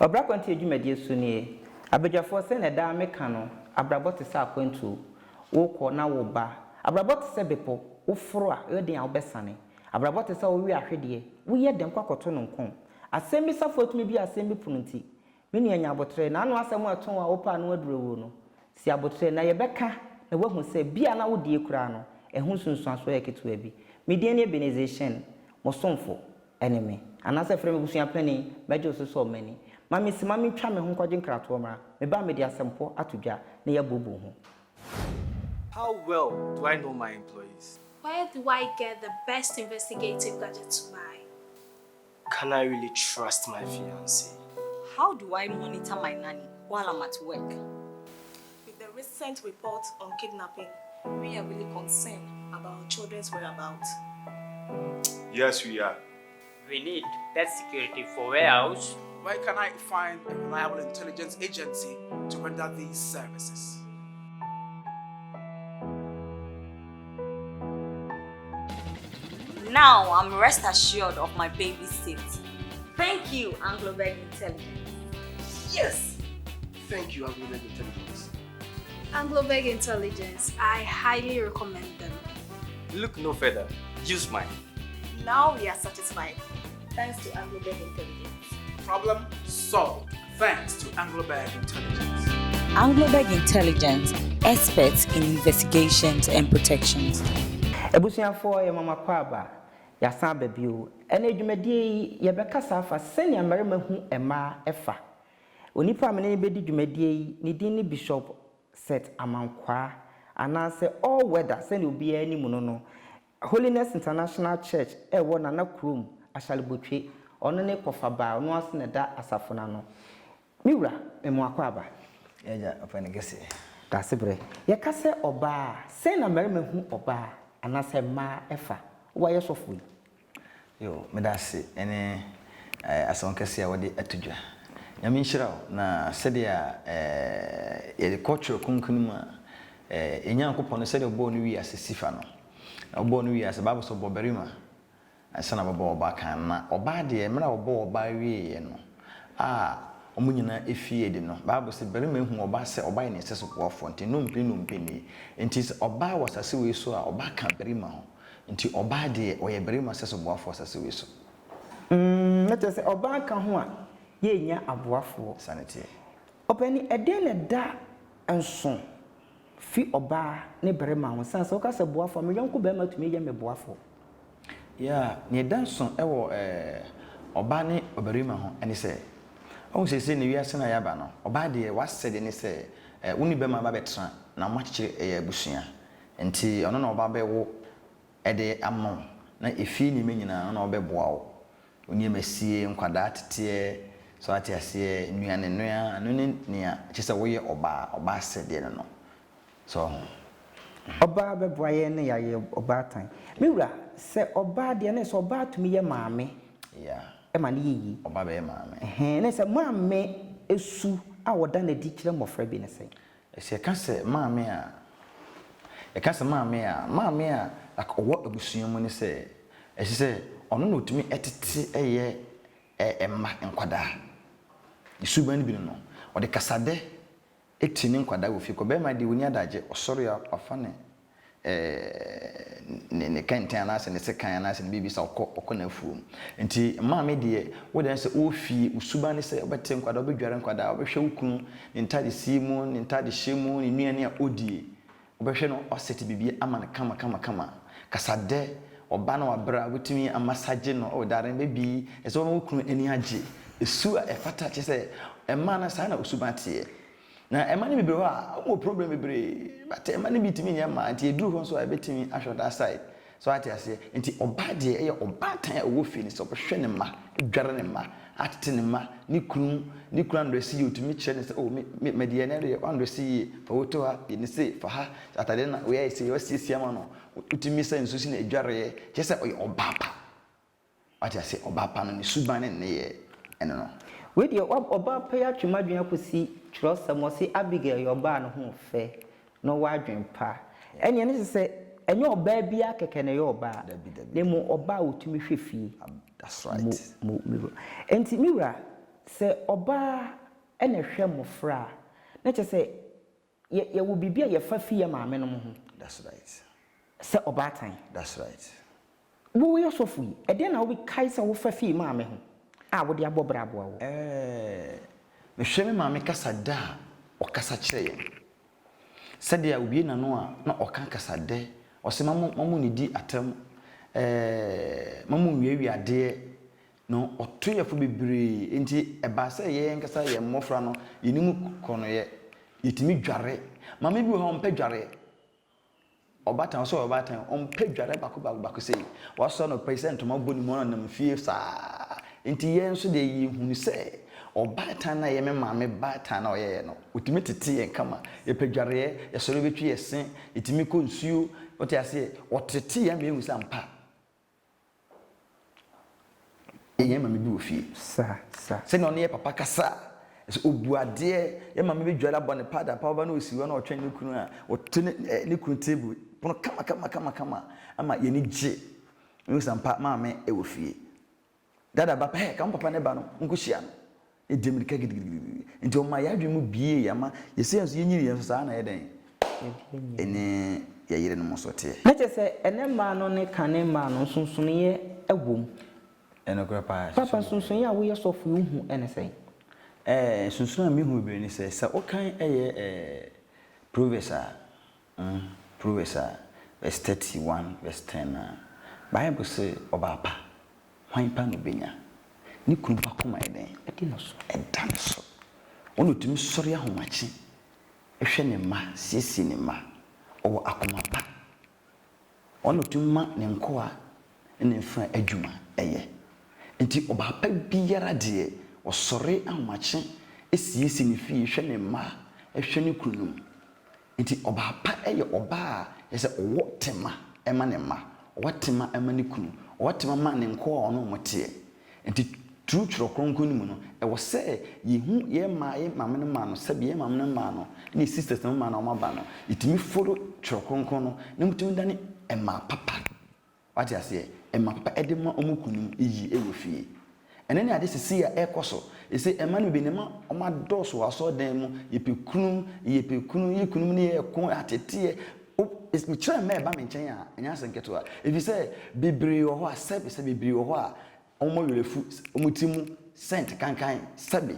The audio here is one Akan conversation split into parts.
Obra kwanti adwumadi so nie. Abadwafo se na da meka no, abrabɔ te sa akwantu. Wo kɔ na wo ba. Abrabɔ te se bepo, wo foro a yɛden a wo besane. Abrabɔ te se wo wi ahwede, wo yɛ den kwakoto no nkɔm. Asɛm bi safo tumi bi asɛm bi pununti. Me nua nya abotre na anu asɛm aton a wo pa no aduro no. Si abotre na yɛbɛka na wahu sɛ bia na wo die kura no. Ehun sunsuanso yɛ ketewa bi. Me den ne organization mosomfo enemy. Anase frɛ me busua pani, mejo so mani. Mami si mami twa me ho nkɔgye nkrato mra. Me ba me de asɛmpo atodwa na yɛ bobo ho. How well do I know my employees? Where do I get the best investigative gadgets to buy? Can I really trust my fiancé? How do I monitor my nanny while I'm at work? With the recent report on kidnapping, we are really concerned about our children's whereabouts. Yes, we are. We need best security for warehouse. Where can I find a reliable intelligence agency to render these services? Now I'm rest assured of my baby's safety. Thank you, Anglo-Beg Intelligence. Yes! Thank you, Anglo-Beg Intelligence. Anglo-Beg Intelligence, I highly recommend them. Look no further. Use mine. Now we are satisfied, thanks to Anglo-Beg Intelligence. Problem solved, thanks to Anglo-Beg Intelligence. Anglo-Beg Intelligence, experts in investigations and protections. Ebusuafo ye mama kwaba ya san babio ene adwumadie ye bekasa afa sene amarema hu ema efa onipa amene bedi dwumadie ni din ni Bishop Set Amankwa anase all weather sene obi ani mu no Holiness International Church ewo na krom ashalibotwe ono ne kofaba ono asene da asafona no miwura memo akwaba yaja opane gese da sebre ye kase oba sene amarema hu oba anase ma efa waye sofo yo medase ene asonkese a wode atudwa nyame nhyira na sedia ye culture kunkunum a enyankopon no sedia obo no wi asesifa no obo no wi ase babo so boberima asana babo oba kan na oba de mra obo oba wi ye no omunyina efie de no babo se berima hu oba se oba ne seso po fonte no mpini ni enti oba wasase we so a oba kan berima ho enti oba de oye berima seso po asase we so let us say oba kan ho a ye nya aboafo sanity opani eden ne da enso fi oba ne berima ho sanse o ka se boafo me yonko be ma tumi ye me boafo ya ne danso ewo oba ne oberima ho ene se on se ne wiase na yaba no oba de wasede ne se woni be ma ba betra na machiche abusua enti ono na oba be wo ede amon na efi ni menyina na obeboa wo oni masie nkwada tete so ati ase nuane nua anu ne a chese wo ye oba sede no so oba beboa ye ne ya ye oba tan miwura se oba de ne se oba tumi ye maame yeah ema ne yi oba be maame ne se maame esu a woda na di kire mofra bi ne se se ka se maame a e ka se maame a owo abusua mu ne se se ono no tumi etete eye emma nkwada isuban bi no o de kasade etini nkwada wo fi ko be ma de woni adaje osoro ya afane ne kantan na se ne se kan na se bibi sa okọ na afuom nti maame de wo de se ofi usuban ne se obete nkwada obedware nkwada obehwe wukunu ne ntade simu ne ntade hyemu ne nuane a odie obehwe no oseti bibi ama ne kama kasade oba na wabra wutimi amasaje no o daren bebi eso no wukunu eni age esu a efata che se ema na sa na usuban tie na ema ne bibre wa o problem bibre but ema ne bitimi nya ma anti eduru ho so a betimi ahwe that side so ati ase nti oba de eye oba tan a wo fi ni so hwe ne ma dware ne ma atete ne ma ni kunu ando si yutumi kire ne se o me de ne re ando si fa woto ha bi ne se fa ha atade na we se yo sisi ama no utumi se nso si na edware je se oba pa ati ase oba pa no ne suban ne ye eno no we de oba pa ya twamadwen akosi kirosam si Abigail yoba no ho fe no wadwen pa ene ne se enye oba bia keke ne yoba ne mu oba otumi hwefie that's right enti miwura se oba ene hwe mofra na che se ye wo bibia ye fa fi ye maame no ho. That's right. Se oba tan. That's right. Wo ye sofu yi e de na wo kai se wo fa fi maame ho a wo de abobra aboa wo. Me hwe me maame kasa da o kasa kire ye. Se de obi na no a na o kan kasa de o se mamu ni di atam mamu wiawi ade no oto ye fo bebre enti eba se ye nkasa ye mmofra no yenimu kono ye yitimi dware mama bi ho mpa dware obatan so obatan ompa dware bako sei waso no percent ma boni mo na mfie sa enti ye nso de yi hunu se obatan na ye me mama batan na oye no otimi tete ye kama ye pa dware ye soro betwi ye sen yitimi ko nsuo ote ase otete ye me hu sa mpa ye mama bi ofie Sa se no ne papa kasa so obuade ye mama bi dwala bone pada pa ba na osiwo na otwen ne kunu a otene ne kunu table pono kama ama ye ni gye me sampa mama e wo fie dada ba pe ka papa ne ba no nkohia no e demirika gidigidi nti o ma ya dwe mu bie ya ma ye se enso ye nyiri ye so na ye den ene ye yire no mosote na che se ene ma no ne kane ma no sunsun ye ewom ene kora pa papa sunsun ye a wo ye sofu hu ene sei sunsun mi hu be ni se o kan Proverbs verse 31 verse 10 Bible say obapa hwan pa no benya ni kunu pa koma eden edi no so edan so ono tumi sori ahomachi ehwe ne ma siesie ne ma owo akoma pa ono tumi ma ne nkoa ne mfa adwuma eye enti obapa biara de osori ahomachi esiesie ne fie hwe ne ma ehwe ne kunu enti obapa eye oba ese owo tema ema ne ma watema ema ne kunu watema ma ne nkoa ono mote enti true kronkron ni mu no e wo se yehu ye ma ye mame no ma no se be ye mame no ma no ni sisters no ma no ma ba no itimi foro kronkron no ne mutimi dane ema papa wati ase ema papa edema omukunu eyi ewo fie ene ne ade sisi ya ekoso ese ema no be ne ma oma doso waso dan mu yepekunu yekunu ne ye kon atete is me try me ba me nchen a enya senketo a if you say bebre wo ho a se bebre wo ho a omo welefu omutimu cent kankan sabi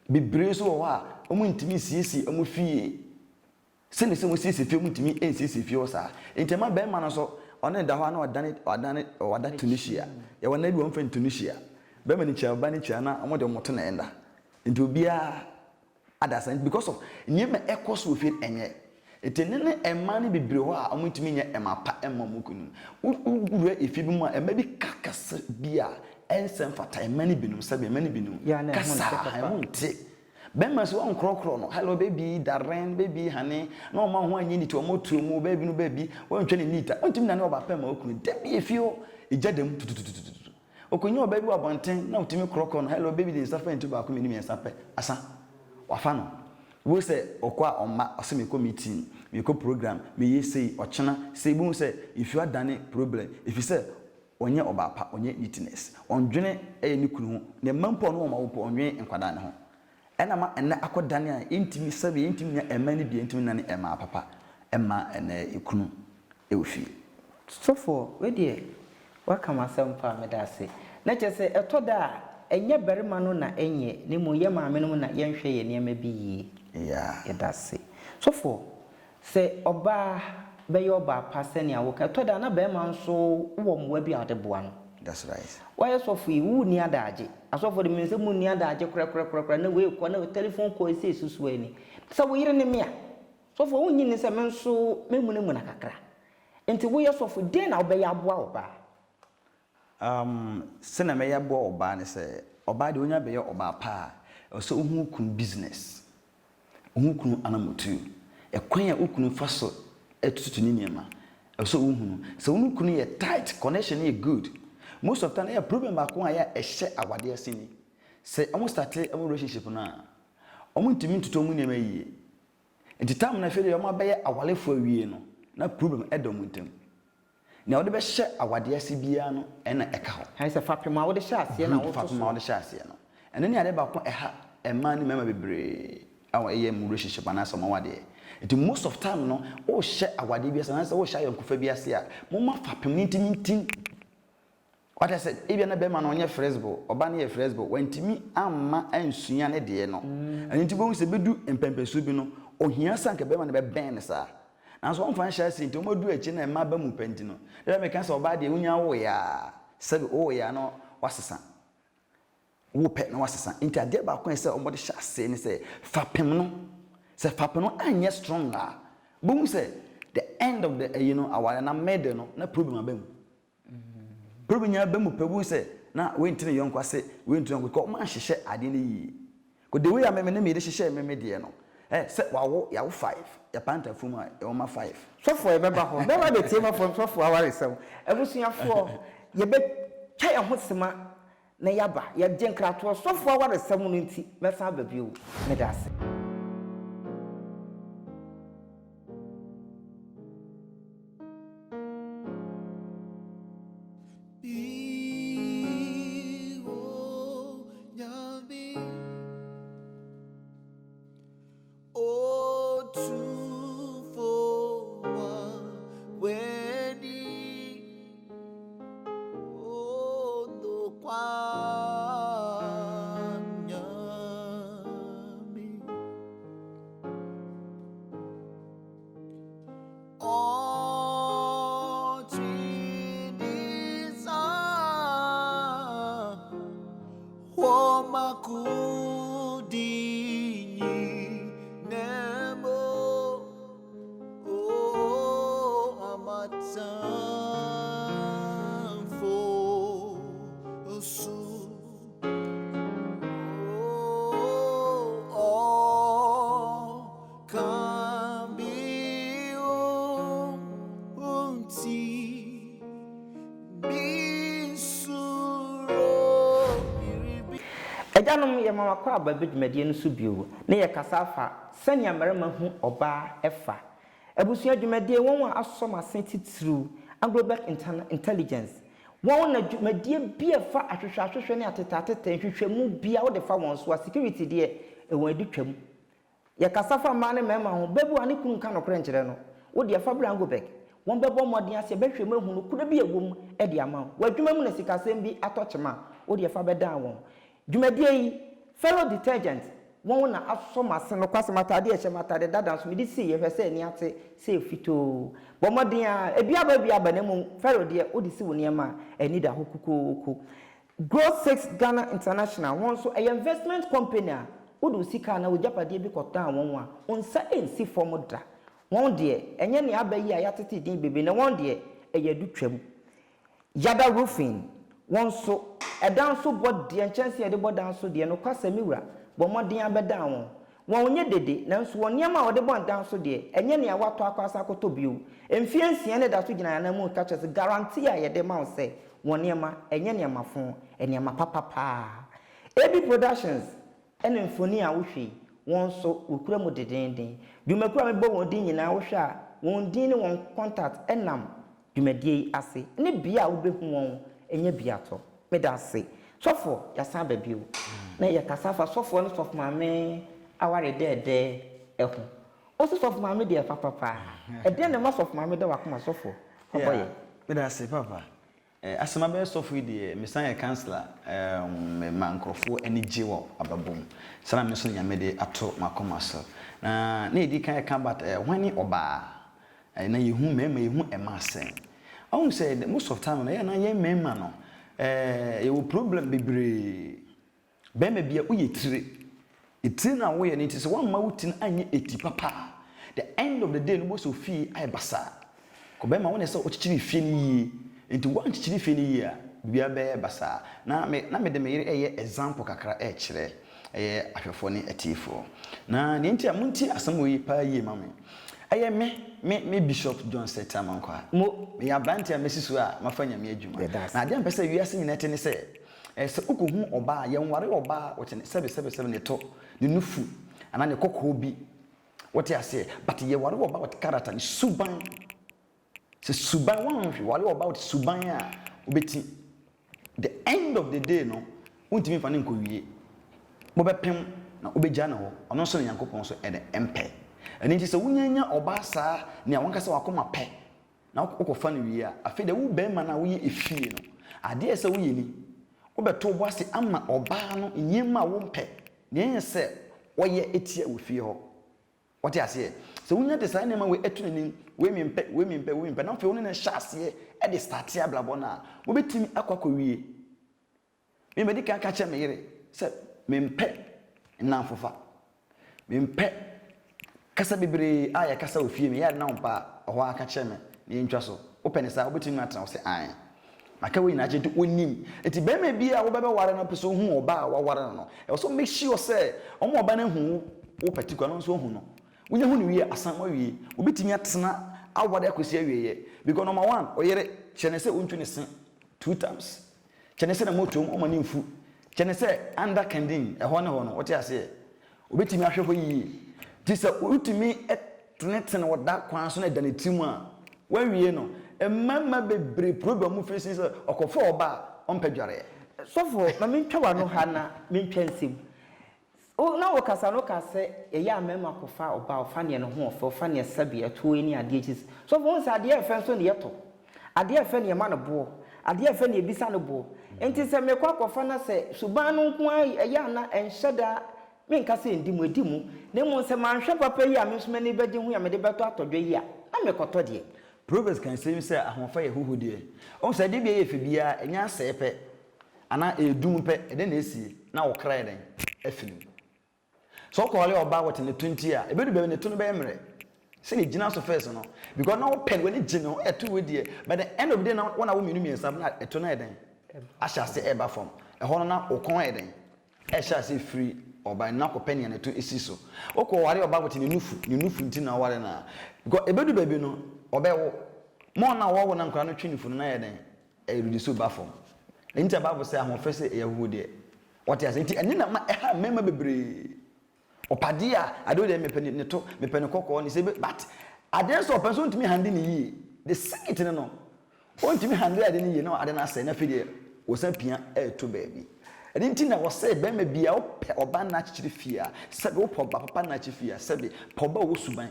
bebre so wo a omo ntimi siesi omo fie se ne se mo siesi fie omutimi ensiesi fie wo sa entema be ma no so one da ho na odane Tunisia ye wona bi won fa Tunisia be ma ni chia ba ni chia na omo de moto na enda nti obia adasa because of nyema ekoso fie enye etenene ema ne bebre ho a omutimi nya ema pa ema mukunu ugure efi bi mu a ema bi kakasa bia ensem fata ema ne binum sabe ema ne binum kasa emunte bema so on krokro no hello baby darren baby honey no ma ho anyi ni to mo tuo mu baby no baby won twa ne nita ontimi na ne oba pa ma okunu de bi efio ejadem tututututu okonyo baby wa bonten na otimi krokro no hello baby de safa ntu ba ko meni me safa asa wafa no wo se okwa oma oseme ko meeting me ko program me yesei ochena sei bu se if you are done problem if you say onye obapa onye neatness ondwene ni kunu ho ne mampo no ma wo po onwe nkwada ne ho ena ma ena akodane a intimi sabe intimi nya ema ne bi intimi na ne ema papa ema ena ikunu ewfi so for we dey welcome asempa medase na chese etoda enye berima no na enye ne mu ye maame no na yenhwe ye ne ma bi yi yeah edase so for se oba be yo ba pasene awo ka etoda na berima nso wo mwa bi adeboa no. that's right why so for you ni adaje aso for the mense mu ni adaje kra na we ko na telephone call say susu ani so wo yire ne me a so for wonyi ne se me nso memu ne mu na kakra enti wo ye so for den na oba ya aboa oba sena me ya bo oba ne se oba de onya be ya oba pa so ohu kun business ohu kun anamotu ekwan ya okunu faso etutu ni niema so ohu so ohu kun ye tight connection ye good most of time ya problem ba ko ya ehye awade asini say almost start a relationship na omo ntimi ntuto mu niema yi enti time na fere omo be ya awalefo awie no na problem edom ntem na wo de be hye awade ase bia no ena eka ho ha se fapem a wo de hye ase na wo fapem a wo de hye ase no ɛno ne ade ba ko ɛha ɛma ne mema bebree awo ɛyɛ mu relationship anasa ma wade it most of time no o hye awade bi asa na o hye ayankofa bi ase a mo ma fapem ntintin what I said ebia na be ma no onye fresbo oba na ye fresbo wantimi amma ansua ne de no ani nti bo se bedu empempesu bi no ohia sanka be ma na be ben ne sa na so on fan hye ase nti o modu achi na ma ba mu penti no de me kan se oba de unya wo ya sabe o ya no wasesa wo pe na wasesa nti ade ba ko se o mo de hye ase ne se fapem no se fapem no anye stronger bo se the end of the aware na mede no na problem abam problem nya abam pebu se na we ntine yonko ase we ntine yonko ko ma hyehyɛ ade ne yi ko de we ameme na me de hyehyɛ meme de no se wawo ya wo 5 ya panta fum a e wo ma 5 sofo e beba ho beba be tie ma fo sofo awaresem ebusuafo ye be twa ye ho sema na yaba ye de nkrato sofo awaresem no nti mesa ba bio me da ase Ejanom ye mama kwa abadwumade no so bio na ye kasafa sania marama hu oba efa abusua dwumade won wa asom asenti tru Global Intelligence won na dwumade bia fa ahwehwe ne atetateta hwehwemu bia wo de fa won so security de e won adutwam ye kasafa ma ne mema ho bebu ani kun kan no krenkyere no wo de fa Global won bebo modin ase behwemu hu no kuda bia wom e de ama wo adwumamu na sikasem bi atochema wo de fa beda won Jumadie fellow detergent won na asoma se no kwase matade e matade dada so medi see ye hwese ani ate se fito bomodin a ebia na mu fellow de odisi wo niam ani da hokukuku Growth 6 Ghana International won so a investment company a wodu sika na ojapade bi kotan won a onsa ensi form da won de enye ne abayi a yatete din bebe na won de eyadu twam Yada Roofing won so edan so body enchanse de body dan so de no kwasamiwura bomodin abeda won onye dede nanso won niam a de body dan so de enye ne awato akwasa akoto bio emfiansia ne da so gina na mu ka chese guarantee a ye de ma se won niam enye ne amafo eniam papa AB Productions ene mfoni a wo hwe won so okura mu dedenden dwumakura me bo won din nyina wo hwe a won din ne won contact enam dwumadie ase ne bia wo behu won enye biato me da se sofo ya san ba bio na ye kasafa sofo no sofo mame aware de ehu o sofo mame de papa e de ne ma sofo mame de wakoma sofo oboye me da se papa asema be sofo de me san ye counselor me mankrofo eni jiwo ababom sana me so nyame de ato makoma so na edi kan kan bat wani oba na yehu mema yehu emasen I won't say that most of the time, na ye mema no. You problem bebre. Be me bia uye tire. Itire na wo ye ne tise one mawutin anye eti papa. The end of the day no bo so fie ai basa. Ko be ma wona se o chichiri fie ni yi. Enti wo chichiri fie ni yi a bia be basa. Na me de me yire eye example kakra e kire. Eye ahwefo ne etifo. Na ne nti amunti asem wo yi pa yi mame. Aye me Bishop John Setaman kwa mo me abante amesisu a mafanya me adwuma na ade ampese wiase nyinete ne se se ukuhu oba ye nware oba wote ne 777 ne to ne nufu ana ne kokko bi wote ase but ye ware oba wote character ne suban se suban wanhwe ware oba wote suban a obeti the end of the day no untimi fa ne nkowie mobɛpem na wobɛgya ne hɔ ɔno nso ne Nyankopɔn so ɛde ɛmpɛ ɛno nti sɛ wonyanya ɔbaa saa nea wankasa wakoma pɛ na wokɔfa no wie a afei de wo bɛrima no a woyɛ efie no adeɛ sɛ woyɛ ni wobɛto bo ase ama ɔbaa no nneɛma a wompɛ na ɛyɛ sɛ wɔyɛ etia wo fie hɔ wɔte aseɛ sɛ wonya de saa nneɛma wo etu n'anim we mimpɛ na afei wo ne hyɛ aseɛ ɛde start ablabɔ no a wobɛtumi akɔ wie me medi kan ka kyɛ me yere sɛ mempɛ nnamfofa mempɛ kasa bebree a yɛ kasa ofie me yɛ na wompa ɔhɔ aka kyɛ me na yɛntwa so wopɛ ne saa wobɛtumi atena wo sɛ an maka wo nyina gye de onim enti bɛrima bi a wobɛbɛware no pɛ sɛ ohu ɔba a waware no ɛwɔ so make sure sɛ ɔmo ɔba no hu wo particular no nso ohu no wonya hu no wie asan wawie wobɛtumi atena awade akosi awieyɛ because number 1 ɔyere kyɛ ne sɛ wontwi ne se 2 times kyɛ ne sɛ na motom ɔma ne mfu kyɛ ne sɛ under kending ɛhɔ ne hɔ no wote aseɛ wobɛtumi ahwɛ hɔ yie ti sɛ wotumi tenetene wɔda kwan so na ɛda ne tirim a wawie no mama bebree problem mu fesi sɛ ɔkɔfo ɔba a ɔmpɛ dwareɛ sɔfo ma mentwa wa no ha na mentwa nsɛm na wo kasa no ka sɛ ɛyɛ amema kɔfa ɔba ɔfa ne no ho ɔfa ɔfa ne sabi ɛto ni adeɛ kyi sɔfo wo sɛ adeɛ ɛfɛ nso ne yɛtɔ adeɛ ɛfɛ ne ma no boɔ adeɛ ɛfɛ ne ebisa no boɔ enti sɛ mekɔ akɔfa na sɛ suban no nko ɛyɛ ana ɛnhyɛ da menka sɛ ndi mu edi mu na mu sɛ manhwɛ papa yi a me nso mani bɛgye ho ya mede bɛtɔ atɔdwa yi a na mekɔtɔ deɛ Proverbs can say sɛ ahofa yɛ huhu deɛ ɔn sɛ de bi yɛ fɛ bia ɛnya sɛ pɛ ana edum pɛ ɛde na esie na wo kra yɛn afirim so kɔle ɔba wɔte ne 20 a ebedu bɛ ne to no bɛ mmerɛ sɛ ne gyina so first no because na wo pɛ when gyina no ɛto we deɛ but the end of the day na wɔn a wo minu miɛnsa na ɛto na yɛden ahyɛ ase ɛba fam ɛhɔ no na okɔn yɛden ɛhyɛ ase free ɔba na kɔpɛ ne to esi so okɔ ware ɔba wɔte ne nufu nti na ware na because ebedu baabi no ɔbɛwo mo na wɔwo na nkra no twi nufu no na yɛden ɛrudi so ba fam nti Bible sɛ ahofɛ sɛ ɛyɛ huhu deɛ wɔte ase nti ɛne na ma ɛha mɛma bebree opade a ade de mepɛ ne to mepɛ ne kɔkɔ ne sɛ but ade so ɔpɛ so ntumi hande ne yie the secret ne no ɔntumi hande ade ne yie na ade na asɛ na fide wosan pia ɛto baabi ɛne nti na wɔsɛ bɛma bia wopɛ ɔba na akyiri fia sɛ wopɛ ɔba papa na akyiri fia sɛ pɔba wo suban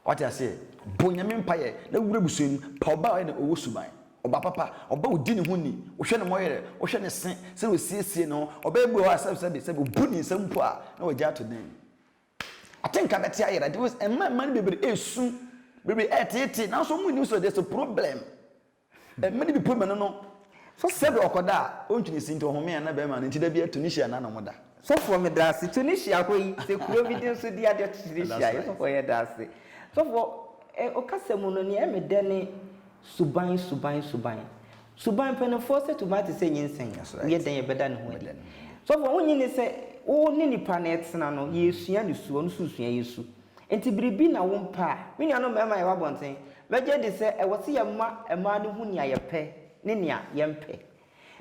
wɔte ase bonyame mpaye na wura busuam pɔba ɔyɛ na ɔwo suban ɔba papa ɔba odi ne ho ni wohwɛ ne moyere wohwɛ ne se sɛ osiesie no ɔba ebu hɔ asɛbsɛbe obu ne nsɛm po a na wɔgya ato den atenka bɛte ayera de was man bebre esu bebre etete na so mu ni so there's a problem many be problem no so sɛbe ɔkɔda a ɔntwini sinto home na bɛma no nti da bia Tunisia na no moda so for me dase Tunisia hɔ yi sɛ kuro bi din so di ade Tunisia yɛ so for yɛ dase so for okasɛmu no ne ɛme dɛne suban penefo se to mate se nyinsen we den ye beda ne ho adi so for wonyi ne se wo ne nipa na etena no yesua ne suo no susua yesu enti biribi na wo mpa me nua no mema ye wabonten beje de se e wose ye ma ne hu nia ye pɛ ne nia ye mpɛ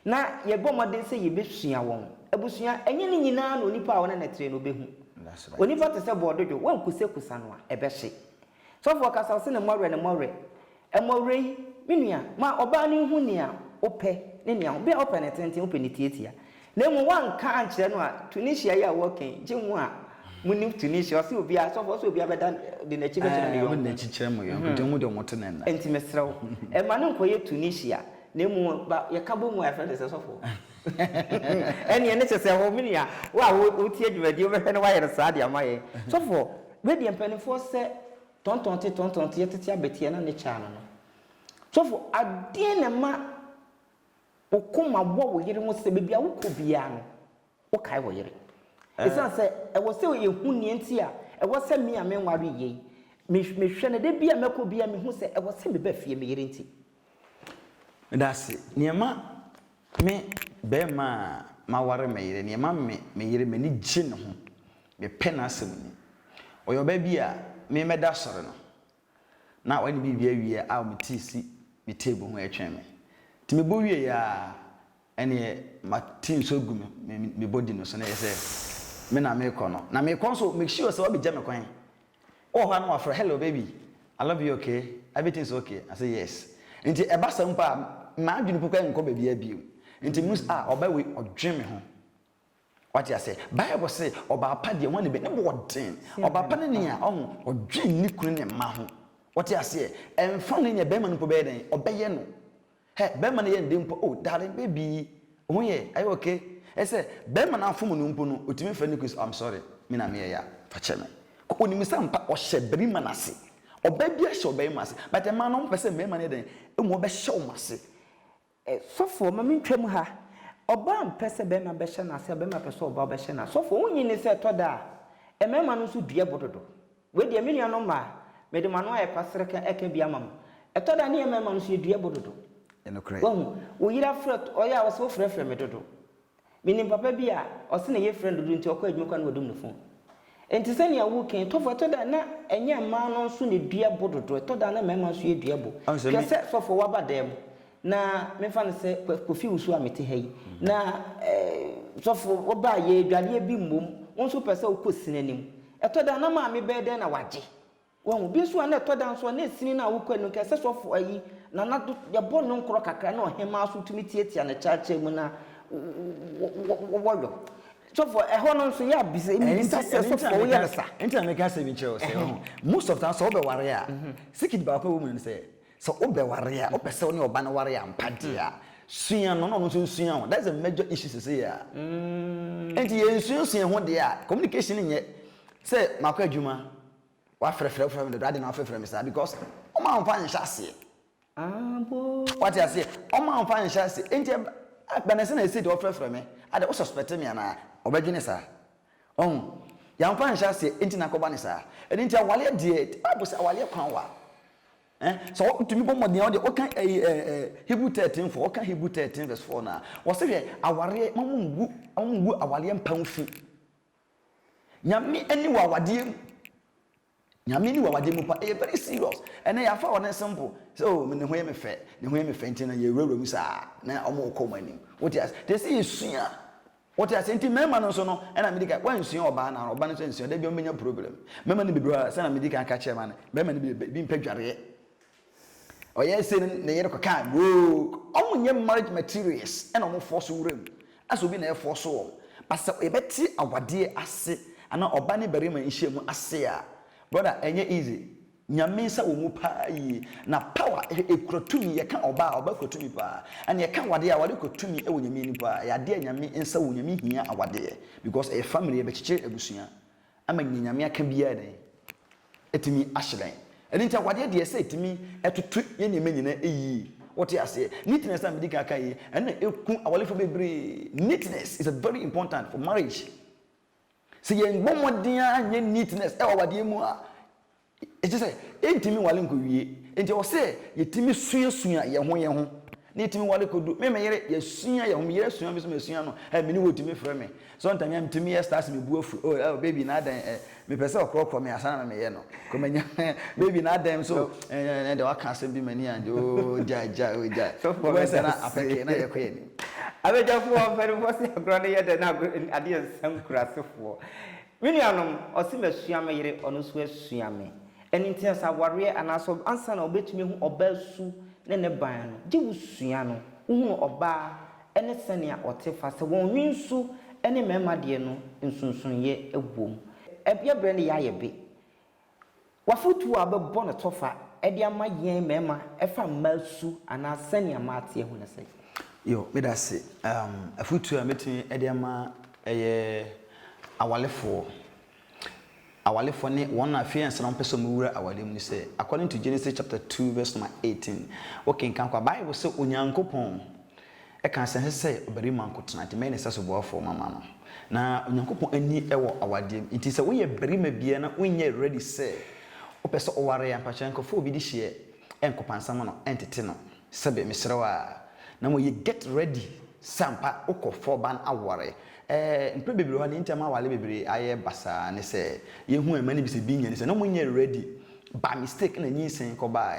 na ye bomoden se ye besua won abusua enye ne nyina na onipa a wona na tere no behu onipa te se bodojo wan kusekusa no a ebehye so for kasa se ne mɔre emore minua ma oba ne hu nia opɛ ne nia be opɛ ne tenten opɛ ne tietia na mu wan ka ankyerɛ no a Tunisia ya working gye mu a muni Tunisia so obi a so for so obi abeda de na chi bɛkyerɛ ne yo na chi kyerɛ mo yo de mu de mo to na enti mesrɛw e ma ne nkoye Tunisia na mu ba ye ka bo mu ya friend sɛ so for eni ene kyerɛ sɛ ho minua wa wo tie dwumadi wo bɛhwɛ ne wa yɛ saa de amaye so for we de mpanifo sɛ tontonte yetete abetie na ne cha no so for ade na ma okoma bo wo yire ho se bebia wo ko bia no wo kai wo yire esan se e wo se ye hu nie nti a e wo se me ame nware ye me hwe ne de bia meko bia me hu se e wo se me ba fie me yire nti that's niema me be ma ware me yire niema me yire me ni gye ne ho me pɛ na asɛm ni oyo ba bia me meda sore no na wani bibia wie a me tisi me table ho atwen me ti me bo wie ya ene ma tin so gu me body no so na yese me na me kɔ no na me kɔ so make sure say wa be gya me kwan oh ha no afro hello baby I love you okay everything's okay I say yes nti e ba sam pa ma adwene pokwa nkɔ ba bia bio nti mus oba we odwe me ho What you say? Bible say oba pa de won be ne bo den. Oba pa ne ne a odwe ni kunu ne ma ho. What you say? Emfa ne nya be man po be den obeye no. He be man ye ndem po oh darling baby. Oh yeah, are you okay? I say be man afom no mpo no otimi fa ni kus I'm sorry. Me na me ya fa che me. Ko ni misampa o hye beri man ase. Oba bia hye oba ma ase. But the man no pese me man den emu oba hye o ma ase. Sofo ma mentwam ha. Oba mpese be ma be hye na ase be ma pese oba be hye na. Sofo wonyi ne se to da. E me ma no so dua bododo. We de me nua no ma. Me de ma no aye pasere ka eka bia mam. E to da ne me ma no so dua bododo. Eno kre. Wo yira fret oya wo so frefre me dodo. Minim papa bia o se ne ye friend dodo nti okọ adwuma kwa na wadum no phone. Enti se ne awu ken to fo to da na enye ma no so ne dua bododo. To da na me ma so ye dua bo. Kese sofo waba dem. Na me fa ne se kofi wusu amete hayi. Na sofo oba ye dwale bi mmom. Won so pese okosi nanim. E to da na ma me be den na waje. Won bi so na to da so na esini na wo kwanu kese sofo ayi na na ya bo no nkoro kakra na ohema so tumi tietia na chache mu na wo so for ho no so ya bise mi so for wo ya sa enta me ka say bi che say most of time so be ware a sikid ba pa woman say so obe ware a opese oni oba na ware a mpade a sua no so sua that's a major issue say ya enti ye sua ho de a communication nye say makwa adwuma wa frefre me do ade na frefre me say because o ma nfa nsha se bo what you say o ma nfa nsha se enti banese na say de frefre me ade o suspect me na obedwene sa ya nfa nsha se enti na koba ne sa enti awale de Bible say awale kwan wa so to me bomod ne o kan Hebrew 13 for o kan Hebrew 13 verse 4 na wo se hwe aware mamungu awale mpanfu nyame ani wa wade nyame ni wa wade mu pa very serious ene ya fa one simple so me ne ho ye me fe enti na ye wura mu sa na omo ko mani what you they say sua what you say enti mema no so no ena medika wan sua oba na oba no so sua da bi o menya problem mema ni bibira sa na medika aka che ma na mema ni bi mpadware o ye say ne ye ko kan wo omo nye marriage materials ena omo force wuram aso bi na e force wo pasa e beti awade ase ana oba ne barima nhie mu ase a brother enye easy nyame nsa wo mu pa yi na power ekurotumi ye ka oba kurotumi pa and ye ka wade a wade kurotumi e wo nyame ni pa ya de nyame nsa wo nyame hia awade because a family e be chiche ebusua ama nyame aka bia den etimi ahyelen eni ntia wade de se etimi etutu ye ne menyina eyi what you say neatness am dika kai and eku awalefo bebre neatness is a very important for marriage see ye ngbomoden anye neatness e wade mu a it just say entimi wale nko wie enti o say yetimi suasua ye ho na etimi wale kodu me yere ye sua ye ho yere sua bi so me sua no me ni wotimi frɛ me so ntanya ntimi ye stars me bu afu oh baby na dan me pese okrokro me asana me ye no ko manya baby na dan so de waka asem bi mani ande oh ja so for we say na apeke na ye ko ye ni abejafo ofere fosi agro na ye de na ade nsam kurasefo minianom osimesua me yere ono so asua me eni ntia sa ware anaso ansa na obetumi hu obasu ne ban no je wusua no hu oba ene sene a otefa se won winsu ene mema de no nsunsunye egwom ebia bre ne yaye be wafutu abebo ne tofa ede ama yen mema efa masu ana sene amate hu ne se yo me da se afutu a metin ede ama eye awalefo ne one affiance na mpese mu wura awalem ni say according to Genesis chapter 2 verse number 18 okay kan kwa Bible say onyankopon e kan say obari mankotena te me ne say so boafo mama no na onyankopon ani ewo awadem nti say wo ye barima bia na wonye ready say opese oware ya mpachenko fo bi di hie enkopansam no entete no sebe misrewa na mo ye get ready sampa okofo ban aware mpre bebere ho ne ntama wale bebere aye basa ne se yehu amani bi se bi nya ne se no munye ready by mistake na nyinsen ko ba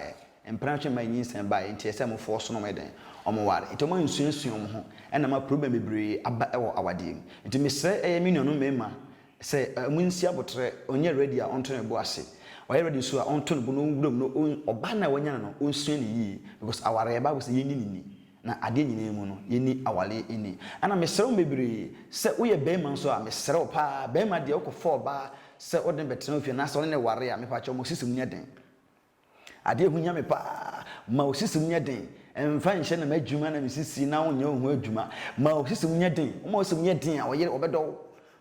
mpra twa ma nyinsen ba nti ese mo force no meden omo ware nti mo nsuansua mo ho na ma problem bebere aba ewo awade nti mesre me nuanu mema se munsi abotre onye ready a onto ne bo ase oye ready so a onto ne bo no wuram no oba na wanya no onsua ne yi because aware ba bo se yenni ni na ade nyina mu no yeni awale eni ana mesrew bebre se wo ye bema nso a mesrew pa bema de okofo ba se odin betena ofie na so ne ware a mepa cho mo sisim nya den ade ehunya me pa ma osisim nya den emfa nhye na madwuma na mesisi na wo nya ohu adwuma ma osisim nya den mo osisim nya den a wo yere obedo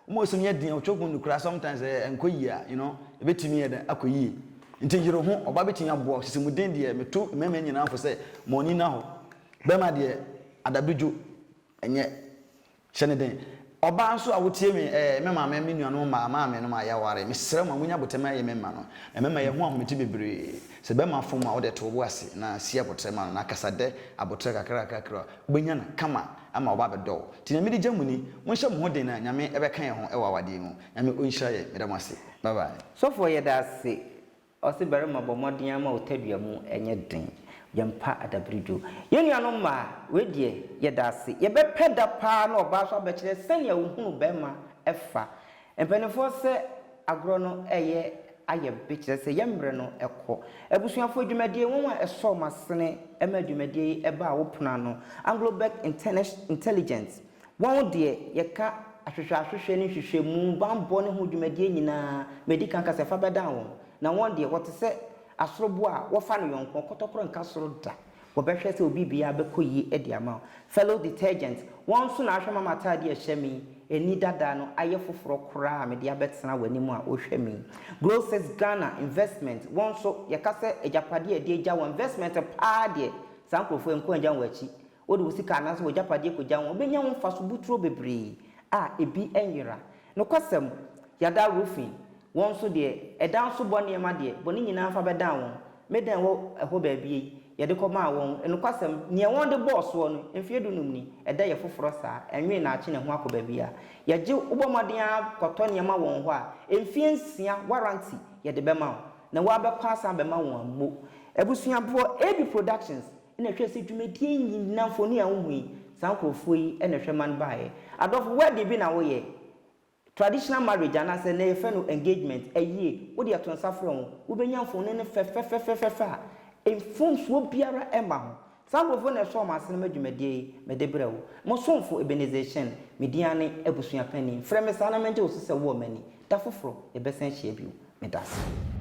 mo osisim nya den o chogun nukura sometimes enkoyi a you know ebetimi ye den akoyi nti yiro ho oba betimi abo osisim den de meto mema nyina afo se moni na ho bema de adabiju enye hyene den oba nso a wotie me me maama me nuano maama me no ma ya ware me sere ma munya botema ye mema no mema ye ho ahometi bebre se bema fom a wode to bo ase na sia botema na kasade abotre kakra benya na kama ama oba bedo ti na me de jamuni mo hye mo den na nyame ebe kan ye ho e wawade mu nyame onhira ye me dam ase bye bye so for ye da ase o se bere ma bomodin ama otadua mu enye den yampa adabrijo yenuano ma wedie yedase yebepeda pa na oba so abekire senia wohunu bema efa empenefo se agro no eye aye bekire se yembre no ekọ ebusuafo dwumadie wonwa eso masene emadwumadie eba wopuna no Anglo-Beg Intelligence won de yeka ahwehwe ne hwehwe mu bambo ne ho dwumadie nyina medical kase fa beda won na won de wote se asorobo a wofa no yonko kotokoro nka soro da wo behwe se obi bia bekoyi edi ama fellow detergent won so na ahwema matade ahyemi eni dada no aye foforo kora me dia betena wanimu a ohwemi Grosses Ghana investment won so yakase ejapade edi eja wo investment paade sankrofo enko anja wachi wodi wusika na so ejapade koja wo benya wo faso buturo bebre a ebi enyira no kwasem yada roofing won so de edan so bone ma de bone nyina fa bedan won medan wo eho ba bie ye de koma won enkwasem ne won de boss wo no enfie du numni eda ye foforo sa enwe na achi ne ho akoba bia ye je ubomoden akoto ne ma won ho a enfie nsia warranty ye de bema na wa be kwasa bema won mo ebusuabo AB Productions ina hwese dwumadie nyina mfoni a wohui sankrofo yi ena hweman baaye adofo wede bi na wo ye traditional marriage and as a friend engagement a year what you to suffer on ubenya phone ne fe in phones wo biara emma some of na show ma sene madwumadie medebrewo mo sonfo organization mediane ebusua pani freme sana menje osese wo mani da foforo e besen hia biu medase